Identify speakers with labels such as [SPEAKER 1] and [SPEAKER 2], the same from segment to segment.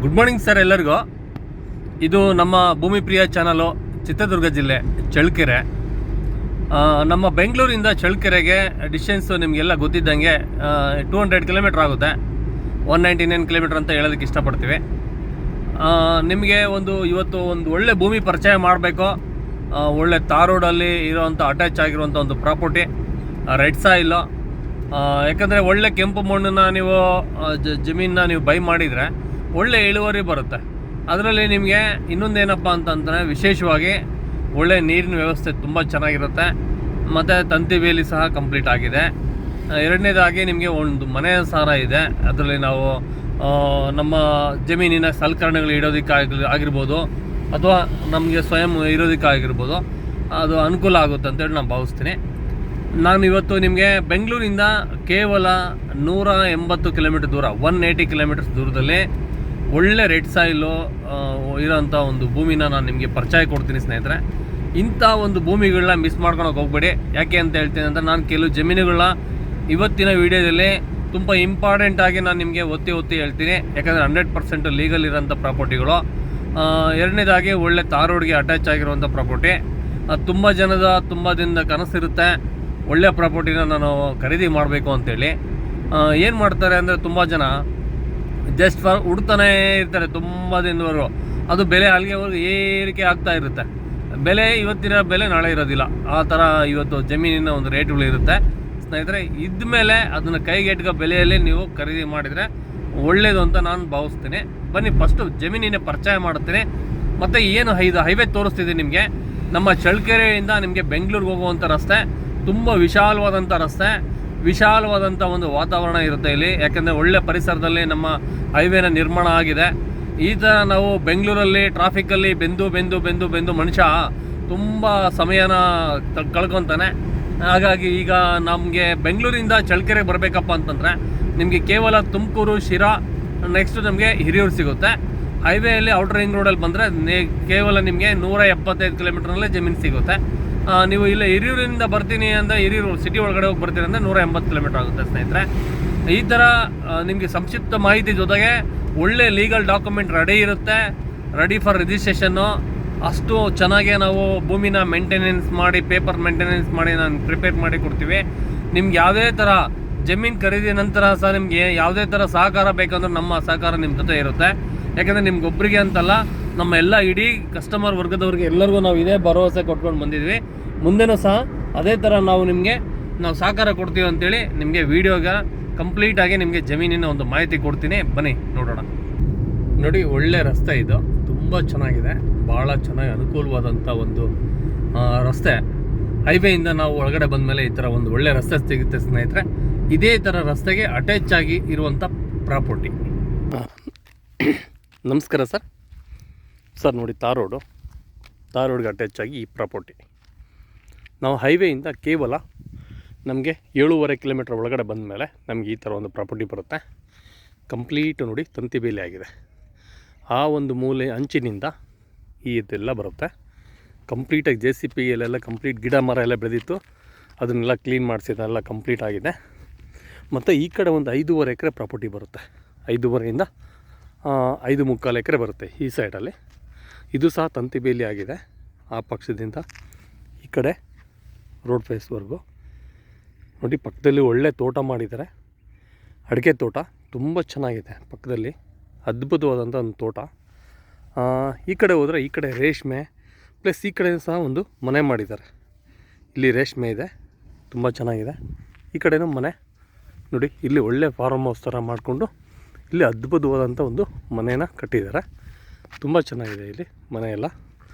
[SPEAKER 1] Good morning sir ಎಲ್ಲರಿಗೂ. ಇದು ನಮ್ಮ ಭೂಮಿ ಪ್ರಿಯ ಚಾನಲು, ಚಿತ್ರದುರ್ಗ ಜಿಲ್ಲೆ ಚಳ್ಳಕೆರೆ. ನಮ್ಮ ಬೆಂಗಳೂರಿಂದ ಚಳ್ಳಕೆರೆಗೆ ಡಿಸ್ಟೆನ್ಸು ನಿಮಗೆಲ್ಲ ಗೊತ್ತಿದ್ದಂಗೆ 200 ಕಿಲೋಮೀಟ್ರ್ ಆಗುತ್ತೆ. 199 ಕಿಲೋಮೀಟ್ರ್ ಅಂತ ಹೇಳೋದಕ್ಕೆ ಇಷ್ಟಪಡ್ತೀವಿ. ನಿಮಗೆ ಇವತ್ತು ಒಂದು ಒಳ್ಳೆ ಭೂಮಿ ಪರಿಚಯ ಮಾಡಬೇಕು. ಒಳ್ಳೆ ತಾರ್ ರೋಡಲ್ಲಿ ಇರೋವಂಥ ಅಟ್ಯಾಚ್ ಆಗಿರುವಂಥ ಒಂದು ಪ್ರಾಪರ್ಟಿ, ರೆಡ್ ಸಾಯಿಲು. ಯಾಕಂದರೆ ಒಳ್ಳೆ ಕೆಂಪು ಮಣ್ಣನ್ನು ನೀವು ಜಮೀನನ್ನ ನೀವು ಬೈ ಮಾಡಿದರೆ ಒಳ್ಳೆ ಇಳುವರಿ ಬರುತ್ತೆ. ಅದರಲ್ಲಿ ನಿಮಗೆ ಇನ್ನೊಂದೇನಪ್ಪ ಅಂತಂದರೆ ವಿಶೇಷವಾಗಿ ಒಳ್ಳೆ ನೀರಿನ ವ್ಯವಸ್ಥೆ ತುಂಬ ಚೆನ್ನಾಗಿರುತ್ತೆ. ಮತ್ತು ತಂತಿ ಬೇಲಿ ಸಹ ಕಂಪ್ಲೀಟ್ ಆಗಿದೆ. ಎರಡನೇದಾಗಿ ನಿಮಗೆ ಒಂದು ಮನೆ ಸಾರ ಇದೆ. ಅದರಲ್ಲಿ ನಾವು ನಮ್ಮ ಜಮೀನಿನ ಸಲಕರಣೆಗಳು ಆಗಿರ್ಬೋದು ಅಥವಾ ನಮಗೆ ಸ್ವಯಂ ಇರೋದಕ್ಕಾಗಿರ್ಬೋದು, ಅದು ಅನುಕೂಲ ಆಗುತ್ತೆ ಅಂತೇಳಿ ನಾನು ಭಾವಿಸ್ತೀನಿ. ನಾನು ಇವತ್ತು ನಿಮಗೆ ಬೆಂಗಳೂರಿಂದ ಕೇವಲ 180 ಕಿಲೋಮೀಟರ್ ದೂರ, 180 ಕಿಲೋಮೀಟರ್ಸ್ ದೂರದಲ್ಲಿ ಒಳ್ಳೆ ರೆಡ್ ಸಾಯಿಲು ಇರೋಂಥ ಒಂದು ಭೂಮಿನ ನಾನು ನಿಮಗೆ ಪರಿಚಯ ಕೊಡ್ತೀನಿ ಸ್ನೇಹಿತರೆ. ಇಂಥ ಒಂದು ಭೂಮಿಗಳನ್ನ ಮಿಸ್ ಮಾಡ್ಕೊಳಕ್ಕೆ ಹೋಗ್ಬೇಡಿ. ಯಾಕೆ ಅಂತ ಹೇಳ್ತೀನಿ ಅಂತ, ನಾನು ಕೆಲವು ಜಮೀನುಗಳನ್ನ ಇವತ್ತಿನ ವೀಡಿಯೋದಲ್ಲಿ ತುಂಬ ಇಂಪಾರ್ಟೆಂಟಾಗಿ ನಾನು ನಿಮಗೆ ಒತ್ತಿ ಹೇಳ್ತೀನಿ. ಯಾಕಂದರೆ 100% ಲೀಗಲ್ ಇರೋಂಥ ಪ್ರಾಪರ್ಟಿಗಳು. ಎರಡನೇದಾಗಿ ಒಳ್ಳೆ ತಾರ್ ರೋಡ್ಗೆ ಅಟ್ಯಾಚ್ ಆಗಿರುವಂಥ ಪ್ರಾಪರ್ಟಿ. ತುಂಬ ದಿನದ ಕನಸಿರುತ್ತೆ ಒಳ್ಳೆ ಪ್ರಾಪರ್ಟಿನ ನಾನು ಖರೀದಿ ಮಾಡಬೇಕು ಅಂತೇಳಿ. ಏನು ಮಾಡ್ತಾರೆ ಅಂದರೆ, ತುಂಬ ಜನ ಜಸ್ಟ್ ಫಾರ್ ಹುಡ್ತಾನೇ ಇರ್ತಾರೆ ತುಂಬ ದಿನದವರೆಗೂ. ಅದು ಬೆಲೆ ಅಲ್ಲಿಗೆವರೆಗೂ ಏರಿಕೆ ಆಗ್ತಾ ಇರುತ್ತೆ. ಬೆಲೆ ಇವತ್ತಿನ ಬೆಲೆ ನಾಳೆ ಇರೋದಿಲ್ಲ. ಆ ಥರ ಇವತ್ತು ಜಮೀನಿನ ಒಂದು ರೇಟ್ಗಳು ಇರುತ್ತೆ ಸ್ನೇಹಿತರೆ. ಇದ್ಮೇಲೆ ಅದನ್ನು ಕೈಗೆಟುಕೋ ಬೆಲೆಯಲ್ಲಿ ನೀವು ಖರೀದಿ ಮಾಡಿದರೆ ಒಳ್ಳೆಯದು ಅಂತ ನಾನು ಭಾವಿಸ್ತೀನಿ. ಬನ್ನಿ ಫಸ್ಟು ಜಮೀನಿನ ಪರಿಚಯ ಮಾಡುತ್ತೇನೆ. ಮತ್ತು ಏನು ಹೈವೇ ತೋರಿಸ್ತಿದ್ದೀನಿ ನಿಮಗೆ. ನಮ್ಮ ಚಳ್ಳಕೆರೆಯಿಂದ ನಿಮಗೆ ಬೆಂಗಳೂರಿಗೆ ಹೋಗುವಂಥ ರಸ್ತೆ ತುಂಬ ವಿಶಾಲವಾದಂಥ ಒಂದು ವಾತಾವರಣ ಇರುತ್ತೆ ಇಲ್ಲಿ. ಯಾಕೆಂದರೆ ಒಳ್ಳೆ ಪರಿಸರದಲ್ಲಿ ನಮ್ಮ ಹೈವೇನ ನಿರ್ಮಾಣ ಆಗಿದೆ. ಈ ಥರ ನಾವು ಬೆಂಗಳೂರಲ್ಲಿ ಟ್ರಾಫಿಕ್ಕಲ್ಲಿ ಬೆಂದು ಮನುಷ್ಯ ತುಂಬ ಸಮಯನ ಕಳ್ಕೊತಾನೆ. ಹಾಗಾಗಿ ಈಗ ನಮಗೆ ಬೆಂಗಳೂರಿಂದ ಚಳ್ಳಕೆರೆ ಬರಬೇಕಪ್ಪ ಅಂತಂದರೆ ನಿಮಗೆ ಕೇವಲ ತುಮಕೂರು, ಶಿರಾ, ನೆಕ್ಸ್ಟು ನಮಗೆ ಹಿರಿಯೂರು ಸಿಗುತ್ತೆ. ಹೈವೇಯಲ್ಲಿ ಔಟರ್ ರಿಂಗ್ ರೋಡಲ್ಲಿ ಬಂದರೆ ಕೇವಲ ನಿಮಗೆ 175 ಕಿಲೋಮೀಟ್ರ್ನಲ್ಲೇ ಜಮೀನು ಸಿಗುತ್ತೆ. ನೀವು ಇಲ್ಲ ಹಿರಿಯೂರಿಂದ ಬರ್ತೀನಿ ಅಂದರೆ, ಹಿರಿಯೂರು ಸಿಟಿ ಒಳಗಡೆ ಹೋಗಿ ಬರ್ತೀನಿ ಅಂದರೆ 180 ಕಿಲೋಮೀಟ್ರ್ ಆಗುತ್ತೆ ಸ್ನೇಹಿತರೆ. ಈ ಥರ ನಿಮಗೆ ಸಂಕ್ಷಿಪ್ತ ಮಾಹಿತಿ ಜೊತೆಗೆ ಒಳ್ಳೆ ಲೀಗಲ್ ಡಾಕ್ಯುಮೆಂಟ್ ರೆಡಿ ಇರುತ್ತೆ, ರೆಡಿ ಫಾರ್ ರಿಜಿಸ್ಟ್ರೇಷನ್ನು. ಅಷ್ಟು ಚೆನ್ನಾಗೇ ನಾವು ಭೂಮಿನ ಮೇಂಟೆನೆನ್ಸ್ ಮಾಡಿ, ಪೇಪರ್ ಮೇಂಟೆನೆನ್ಸ್ ಮಾಡಿ ನಾನು ಪ್ರಿಪೇರ್ ಮಾಡಿ ಕೊಡ್ತೀವಿ. ನಿಮ್ಗೆ ಯಾವುದೇ ಥರ ಜಮೀನು ಖರೀದಿ ನಂತರ ಸಹ ನಿಮಗೆ ಯಾವುದೇ ಥರ ಸಹಕಾರ ಬೇಕಂದ್ರೆ ನಮ್ಮ ಸಹಕಾರ ನಿಮ್ಮ ಜೊತೆ ಇರುತ್ತೆ. ಯಾಕೆಂದರೆ ನಿಮ್ಗೊಬ್ಬರಿಗೆ ಅಂತಲ್ಲ, ನಮ್ಮ ಎಲ್ಲ ಇಡೀ ಕಸ್ಟಮರ್ ವರ್ಗದವ್ರಿಗೆ ಎಲ್ಲರಿಗೂ ನಾವು ಇದೇ ಭರವಸೆ ಕೊಟ್ಕೊಂಡು ಬಂದಿದ್ವಿ. ಮುಂದೆನೂ ಸಹ ಅದೇ ಥರ ನಾವು ಸಹಕಾರ ಕೊಡ್ತೀವಿ ಅಂತೇಳಿ ನಿಮಗೆ ವೀಡಿಯೋಗೆ ಕಂಪ್ಲೀಟಾಗಿ ನಿಮಗೆ ಜಮೀನಿನ ಒಂದು ಮಾಹಿತಿ ಕೊಡ್ತೀನಿ. ಬನ್ನಿ ನೋಡೋಣ. ನೋಡಿ, ಒಳ್ಳೆ ರಸ್ತೆ ಇದು, ತುಂಬ ಚೆನ್ನಾಗಿದೆ, ಭಾಳ ಚೆನ್ನಾಗಿ ಅನುಕೂಲವಾದಂಥ ಒಂದು ರಸ್ತೆ. ಹೈವೇಯಿಂದ ನಾವು ಒಳಗಡೆ ಬಂದ ಮೇಲೆ ಈ ಥರ ಒಂದು ಒಳ್ಳೆ ರಸ್ತೆ ಸಿಗುತ್ತೆ ಸ್ನೇಹಿತರೆ. ಇದೇ ಥರ ರಸ್ತೆಗೆ ಅಟ್ಯಾಚ್ ಆಗಿ ಇರುವಂಥ ಪ್ರಾಪರ್ಟಿ. ನಮಸ್ಕಾರ ಸರ್. ನೋಡಿ, ತಾರ್ ರೋಡ್ಗೆ ಅಟ್ಯಾಚ್ ಆಗಿ ಈ ಪ್ರಾಪರ್ಟಿ. ನಾವು ಹೈವೇಯಿಂದ ಕೇವಲ ನಮಗೆ 7.5 ಕಿಲೋಮೀಟ್ರ್ ಒಳಗಡೆ ಬಂದ ಮೇಲೆ ನಮಗೆ ಈ ಥರ ಒಂದು ಪ್ರಾಪರ್ಟಿ ಬರುತ್ತೆ. ಕಂಪ್ಲೀಟು ನೋಡಿ, ತಂತಿ ಬೇಲಿ ಆಗಿದೆ. ಆ ಒಂದು ಮೂಲೆ ಅಂಚಿನಿಂದ ಇದೆಲ್ಲ ಬರುತ್ತೆ. ಕಂಪ್ಲೀಟಾಗಿ JCB ಎಲ್ಲ ಕಂಪ್ಲೀಟ್ ಗಿಡ ಮರ ಎಲ್ಲ ಬೆಳೆದಿತ್ತು, ಅದನ್ನೆಲ್ಲ ಕ್ಲೀನ್ ಮಾಡಿಸಿದೆಲ್ಲ ಕಂಪ್ಲೀಟ್ ಆಗಿದೆ. ಮತ್ತು ಈ ಕಡೆ ಒಂದು 5.5 ಎಕರೆ ಪ್ರಾಪರ್ಟಿ ಬರುತ್ತೆ. 5.5ರಿಂದ 5.25 ಎಕರೆ ಬರುತ್ತೆ ಈ ಸೈಡಲ್ಲಿ. ಇದು ಸಹ ತಂತಿ ಬೇಲಿ ಆಗಿದೆ. ಆ ಪಕ್ಷದಿಂದ ಈ ಕಡೆ ರೋಡ್ ಫೇಸ್ವರೆಗೂ ನೋಡಿ. ಪಕ್ಕದಲ್ಲಿ ಒಳ್ಳೆ ತೋಟ ಮಾಡಿದ್ದಾರೆ, ಅಡಿಕೆ ತೋಟ ತುಂಬ ಚೆನ್ನಾಗಿದೆ. ಪಕ್ಕದಲ್ಲಿ ಅದ್ಭುತವಾದಂಥ ಒಂದು ತೋಟ. ಈ ಕಡೆ ಹೋದರೆ ಈ ಕಡೆ ರೇಷ್ಮೆ, ಪ್ಲಸ್ ಈ ಕಡೆ ಸಹ ಒಂದು ಮನೆ ಮಾಡಿದ್ದಾರೆ. ಇಲ್ಲಿ ರೇಷ್ಮೆ ಇದೆ, ತುಂಬ ಚೆನ್ನಾಗಿದೆ. ಈ ಕಡೆನೂ ಮನೆ ನೋಡಿ. ಇಲ್ಲಿ ಒಳ್ಳೆ ಫಾರ್ಮ್ ಹೌಸ್ ಥರ ಮಾಡಿಕೊಂಡು ಇಲ್ಲಿ ಅದ್ಭುತವಾದಂಥ ಒಂದು ಮನೇನ ಕಟ್ಟಿದ್ದಾರೆ. ತುಂಬ ಚೆನ್ನಾಗಿದೆ ಇಲ್ಲಿ ಮನೆಯೆಲ್ಲ.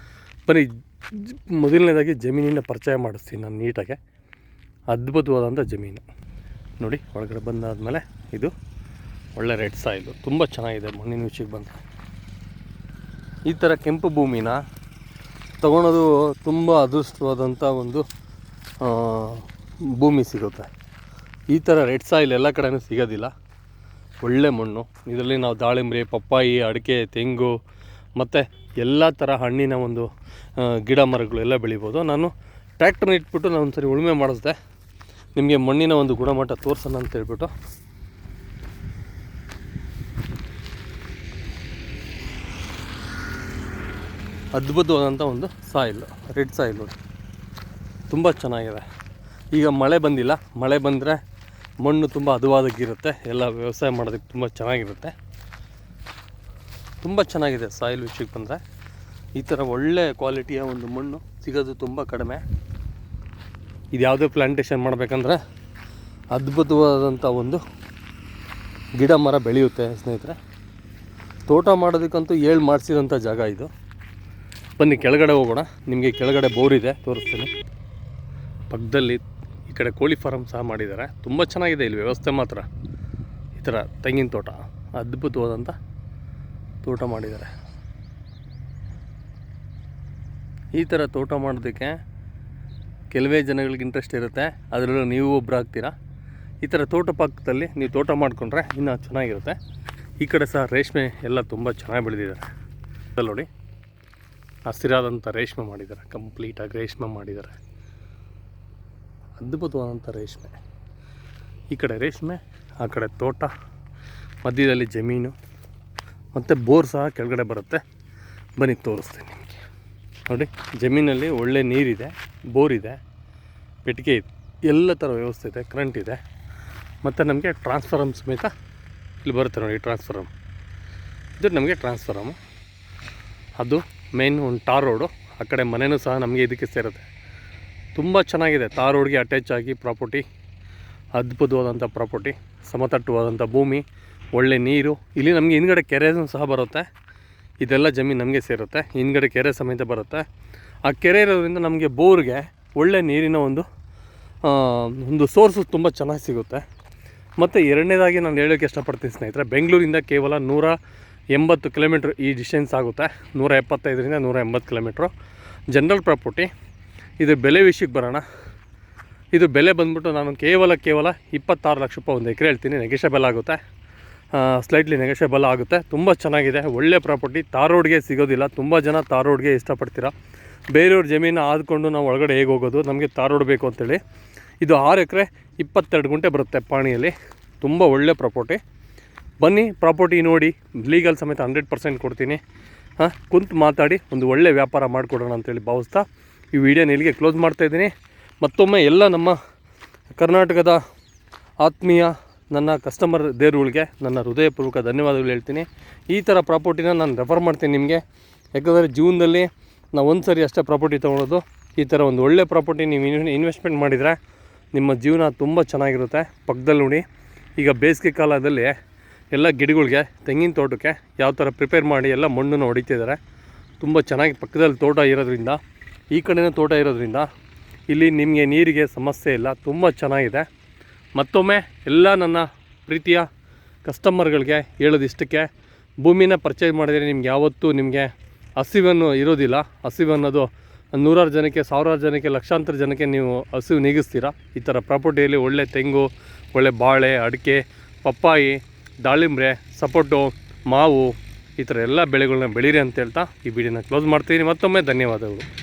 [SPEAKER 1] ಬನ್ನಿ ಮೊದಲನೇದಾಗಿ ಜಮೀನಿನ ಪರಿಚಯ ಮಾಡಿಸ್ತೀನಿ ನಾನು ನೀಟಾಗೆ. ಅದ್ಭುತವಾದಂಥ ಜಮೀನು ನೋಡಿ. ಒಳಗಡೆ ಬಂದಾದಮೇಲೆ ಇದು ಒಳ್ಳೆ ರೆಡ್ ಸಾಯಿಲು, ತುಂಬ ಚೆನ್ನಾಗಿದೆ. ಮಣ್ಣಿನ ವಿಷಯಕ್ಕೆ ಬಂದ ಈ ಥರ ಕೆಂಪು ಭೂಮಿನ ತೊಗೊಳೋದು ತುಂಬ ಅದೃಷ್ಟವಾದಂಥ ಒಂದು ಭೂಮಿ ಸಿಗುತ್ತೆ. ಈ ಥರ ರೆಡ್ ಸಾಯಿಲ್ ಎಲ್ಲ ಕಡೆಯೂ ಸಿಗೋದಿಲ್ಲ. ಒಳ್ಳೆ ಮಣ್ಣು. ಇದರಲ್ಲಿ ನಾವು ದಾಳಿಂಬೆ, ಪಪ್ಪಾಯಿ, ಅಡಿಕೆ, ತೆಂಗು ಮತ್ತು ಎಲ್ಲ ಥರ ಹಣ್ಣಿನ ಒಂದು ಗಿಡ ಮರಗಳು ಎಲ್ಲ ಬೆಳಿಬೋದು. ನಾನು ಟ್ರ್ಯಾಕ್ಟರ್ನ ಇಟ್ಬಿಟ್ಟು ನಾನು ಒಂದು ಸರಿ ಉಳುಮೆ ಮಾಡಿಸ್ದೆ, ನಿಮಗೆ ಮಣ್ಣಿನ ಒಂದು ಗುಣಮಟ್ಟ ತೋರಿಸೋಣ ಅಂತ ಹೇಳ್ಬಿಟ್ಟು. ಅದ್ಭುತವಾದಂಥ ಒಂದು ಸಾಯಿಲ್, ರೆಡ್ ಸಾಯಿಲ್ ನೋಡಿ, ತುಂಬ ಚೆನ್ನಾಗಿದೆ. ಈಗ ಮಳೆ ಬಂದಿಲ್ಲ, ಮಳೆ ಬಂದರೆ ಮಣ್ಣು ತುಂಬ ಹದವಾದಾಗಿರುತ್ತೆ, ಎಲ್ಲ ವ್ಯವಸಾಯ ಮಾಡೋದಕ್ಕೆ ತುಂಬ ಚೆನ್ನಾಗಿರುತ್ತೆ. ತುಂಬ ಚೆನ್ನಾಗಿದೆ ಸಾಯಿಲ್ ವಿಷಯಕ್ಕೆ ಬಂದರೆ. ಈ ಥರ ಒಳ್ಳೆ ಕ್ವಾಲಿಟಿಯ ಒಂದು ಮಣ್ಣು ಸಿಗೋದು ತುಂಬ ಕಡಿಮೆ. ಇದು ಯಾವುದೇ ಪ್ಲ್ಯಾಂಟೇಷನ್ ಮಾಡಬೇಕಂದ್ರೆ ಅದ್ಭುತವಾದಂಥ ಒಂದು ಗಿಡ ಮರ ಬೆಳೆಯುತ್ತೆ ಸ್ನೇಹಿತರೆ. ತೋಟ ಮಾಡೋದಕ್ಕಂತೂ ಮಾಡಿಸಿದಂಥ ಜಾಗ ಇದು. ಬನ್ನಿ ಕೆಳಗಡೆ ಹೋಗೋಣ, ನಿಮಗೆ ಕೆಳಗಡೆ ಬೋರ್ ಇದೆ ತೋರಿಸ್ತೀನಿ. ಪಕ್ಕದಲ್ಲಿ ಈ ಕಡೆ ಕೋಳಿ ಫಾರಮ್ ಸಹ ಮಾಡಿದ್ದಾರೆ, ತುಂಬ ಚೆನ್ನಾಗಿದೆ ಇಲ್ಲಿ ವ್ಯವಸ್ಥೆ ಮಾತ್ರ. ಈ ಥರ ತೆಂಗಿನ ತೋಟ, ಅದ್ಭುತವಾದಂಥ ತೋಟ ಮಾಡಿದ್ದಾರೆ. ಈ ಥರ ತೋಟ ಮಾಡೋದಕ್ಕೆ ಕೆಲವೇ ಜನಗಳಿಗೆ ಇಂಟ್ರೆಸ್ಟ್ ಇರುತ್ತೆ, ಅದರಲ್ಲೂ ನೀವು ಒಬ್ಬರು ಆಗ್ತೀರಾ. ಈ ಥರ ತೋಟ ಪಕ್ಕದಲ್ಲಿ ನೀವು ತೋಟ ಮಾಡಿಕೊಂಡ್ರೆ ಇನ್ನೂ ಚೆನ್ನಾಗಿರುತ್ತೆ. ಈ ಕಡೆ ಸಹ ರೇಷ್ಮೆ ಎಲ್ಲ ತುಂಬ ಚೆನ್ನಾಗಿ ಬೆಳೆದಿದ್ದಾರೆ ನೋಡಿ, ಹಸಿರಾದಂಥ ರೇಷ್ಮೆ ಮಾಡಿದ್ದಾರೆ, ಕಂಪ್ಲೀಟಾಗಿ ರೇಷ್ಮೆ ಮಾಡಿದ್ದಾರೆ, ಅದ್ಭುತವಾದಂಥ ರೇಷ್ಮೆ. ಈ ಕಡೆ ರೇಷ್ಮೆ, ಆ ಕಡೆ ತೋಟ, ಮಧ್ಯದಲ್ಲಿ ಜಮೀನು ಮತ್ತು ಬೋರ್ ಸಹ ಕೆಳಗಡೆ ಬರುತ್ತೆ. ಬನ್ನಿ ತೋರಿಸ್ತೀನಿ ನಿಮಗೆ ನೋಡಿ. ಜಮೀನಲ್ಲಿ ಒಳ್ಳೆ ನೀರಿದೆ, ಬೋರ್ ಇದೆ, ಪೆಟ್ಟಿಗೆ ಇದೆ, ಎಲ್ಲ ಥರ ವ್ಯವಸ್ಥೆ ಇದೆ, ಕರೆಂಟ್ ಇದೆ. ಮತ್ತು ನಮಗೆ ಟ್ರಾನ್ಸ್ಫಾರಮ್ ಸಮೇತ ಇಲ್ಲಿ ಬರುತ್ತೆ ನೋಡಿ. ಟ್ರಾನ್ಸ್ಫಾರಮ್ ಇದು ನಮಗೆ ಟ್ರಾನ್ಸ್ಫಾರಮು. ಅದು ಮೇನ್ ಒಂದು ಟಾರ್ ರೋಡು, ಆ ಕಡೆ ಮನೆಯೂ ಸಹ ನಮಗೆ ಇದಕ್ಕೆ ಸೇರುತ್ತೆ. ತುಂಬ ಚೆನ್ನಾಗಿದೆ, ಟಾರ್ ರೋಡ್ಗೆ ಅಟ್ಯಾಚ್ ಆಗಿ ಪ್ರಾಪರ್ಟಿ, ಅದ್ಭುತವಾದಂಥ ಪ್ರಾಪರ್ಟಿ, ಸಮತಟ್ಟವಾದಂಥ ಭೂಮಿ, ಒಳ್ಳೆ ನೀರು. ಇಲ್ಲಿ ನಮಗೆ ಹಿಂದ್ಗಡೆ ಕೆರೆನೂ ಸಹ ಬರುತ್ತೆ. ಇದೆಲ್ಲ ಜಮೀನು ನಮಗೆ ಸೇರುತ್ತೆ, ಹಿಂದ್ಗಡೆ ಕೆರೆ ಸಮೇತ ಬರುತ್ತೆ. ಆ ಕೆರೆ ಇರೋದ್ರಿಂದ ನಮಗೆ ಬೋರ್ಗೆ ಒಳ್ಳೆ ನೀರಿನ ಒಂದು ಸೋರ್ಸು ತುಂಬ ಚೆನ್ನಾಗಿ ಸಿಗುತ್ತೆ. ಮತ್ತು ಎರಡನೇದಾಗಿ ನಾನು ಹೇಳೋಕ್ಕೆ ಇಷ್ಟಪಡ್ತೀನಿ ಸ್ನೇಹಿತರೆ, ಬೆಂಗಳೂರಿಂದ ಕೇವಲ 180 ಕಿಲೋಮೀಟ್ರ್ ಈ ಡಿಸ್ಟೆನ್ಸ್ ಆಗುತ್ತೆ. 175ರಿಂದ 180 ಕಿಲೋಮೀಟ್ರು. General property. ಇದು ಬೆಲೆ ವಿಷಯಕ್ಕೆ ಬರೋಣ. ಇದು ಬೆಲೆ ಬಂದ್ಬಿಟ್ಟು ನಾನು ಕೇವಲ 26 ಲಕ್ಷ ರೂಪಾಯಿ ಒಂದು ಎಕರೆ ಹೇಳ್ತೀನಿ. ನೆಗೆಷಬಲ್ ಆಗುತ್ತೆ, ಸ್ಲೈಟ್ಲಿ ನೆಗೆಷಬಲ್ ಆಗುತ್ತೆ. ತುಂಬ ಚೆನ್ನಾಗಿದೆ, ಒಳ್ಳೆ ಪ್ರಾಪರ್ಟಿ. ತಾರ್ ರೋಡ್ಗೆ ಸಿಗೋದಿಲ್ಲ, ತುಂಬ ಜನ ತಾರ್ ರೋಡ್ಗೆ ಇಷ್ಟಪಡ್ತೀರಾ. ಬೇರೆಯವ್ರ ಜಮೀನು ಆದ್ಕೊಂಡು ನಾವು ಒಳಗಡೆ ಹೇಗೆ ಹೋಗೋದು, ನಮಗೆ ತಾರ್ ರೋಡ್ ಬೇಕು ಅಂತೇಳಿ. ಇದು 6 ಎಕರೆ 22 ಗುಂಟೆ ಬರುತ್ತೆ ಪಾಣಿಯಲ್ಲಿ. ತುಂಬ ಒಳ್ಳೆ ಪ್ರಾಪರ್ಟಿ. ಬನ್ನಿ ಪ್ರಾಪರ್ಟಿ ನೋಡಿ, ಲೀಗಲ್ ಸಮೇತ 100% ಕೊಡ್ತೀನಿ. ಕುಂತು ಮಾತಾಡಿ ಒಂದು ಒಳ್ಳೆ ವ್ಯಾಪಾರ ಮಾಡಿಕೊಡೋಣ ಅಂತೇಳಿ ಭಾವಿಸ್ತಾ ಈ ವಿಡಿಯೋನ ಇಲ್ಲಿಗೆ ಕ್ಲೋಸ್ ಮಾಡ್ತಾಯಿದ್ದೀನಿ. ಮತ್ತೊಮ್ಮೆ ಎಲ್ಲ ನಮ್ಮ ಕರ್ನಾಟಕದ ಆತ್ಮೀಯ ನನ್ನ ಕಸ್ಟಮರ್ ದೇವರುಗಳಿಗೆ ನನ್ನ ಹೃದಯಪೂರ್ವಕ ಧನ್ಯವಾದಗಳು ಹೇಳ್ತೀನಿ. ಈ ಥರ ಪ್ರಾಪರ್ಟಿನ ನಾನು ರೆಫರ್ ಮಾಡ್ತೀನಿ ನಿಮಗೆ. ಯಾಕಂದರೆ ಜೀವನದಲ್ಲಿ ನಾವು ಒಂದು ಸರಿ ಅಷ್ಟೇ ಪ್ರಾಪರ್ಟಿ ತೊಗೊಳೋದು. ಈ ಥರ ಒಂದು ಒಳ್ಳೆ ಪ್ರಾಪರ್ಟಿ ನೀವು ಇನ್ವೆಸ್ಟ್ಮೆಂಟ್ ಮಾಡಿದರೆ ನಿಮ್ಮ ಜೀವನ ತುಂಬ ಚೆನ್ನಾಗಿರುತ್ತೆ. ಪಕ್ಕದಲ್ಲಿ ನೋಡಿ, ಈಗ ಬೇಸಿಗೆ ಕಾಲದಲ್ಲಿ ಎಲ್ಲ ಗಿಡಗಳಿಗೆ, ತೆಂಗಿನ ತೋಟಕ್ಕೆ ಯಾವ ಥರ ಪ್ರಿಪೇರ್ ಮಾಡಿ ಎಲ್ಲ ಮಣ್ಣನ್ನು ಹೊಡಿತಿದ್ದಾರೆ. ತುಂಬ ಚೆನ್ನಾಗಿ ಪಕ್ಕದಲ್ಲಿ ತೋಟ ಇರೋದ್ರಿಂದ, ಈ ಕಡೆಯೂ ತೋಟ ಇರೋದ್ರಿಂದ ಇಲ್ಲಿ ನಿಮಗೆ ನೀರಿಗೆ ಸಮಸ್ಯೆ ಇಲ್ಲ, ತುಂಬ ಚೆನ್ನಾಗಿದೆ. ಮತ್ತೊಮ್ಮೆ ಎಲ್ಲ ನನ್ನ ಪ್ರೀತಿಯ ಕಸ್ಟಮರ್ಗಳಿಗೆ ಹೇಳೋದಿಷ್ಟಕ್ಕೆ, ಭೂಮಿನ ಪರ್ಚೇಸ್ ಮಾಡಿದರೆ ನಿಮ್ಗೆ ಯಾವತ್ತೂ ನಿಮಗೆ ಹಸಿವನ್ನು ಇರೋದಿಲ್ಲ. ಹಸಿವು ಅನ್ನೋದು 100 ಜನಕ್ಕೆ, 1000 ಜನಕ್ಕೆ, ಲಕ್ಷಾಂತರ ಜನಕ್ಕೆ ನೀವು ಹಸಿವು ನೀಗಿಸ್ತೀರ. ಈ ಥರ ಪ್ರಾಪರ್ಟಿಯಲ್ಲಿ ಒಳ್ಳೆ ತೆಂಗು, ಒಳ್ಳೆ ಬಾಳೆ, ಅಡಿಕೆ, ಪಪ್ಪಾಯಿ, ದಾಳಿಂಬ್ರೆ, ಸಪೋಟೊ, ಮಾವು, ಈ ಥರ ಎಲ್ಲ ಬೆಳೆಗಳನ್ನ ಬೆಳೀರಿ ಅಂತ ಹೇಳ್ತಾ ಈ ವಿಡಿಯೋನ ಕ್ಲೋಸ್ ಮಾಡ್ತೀನಿ. ಮತ್ತೊಮ್ಮೆ ಧನ್ಯವಾದಗಳು.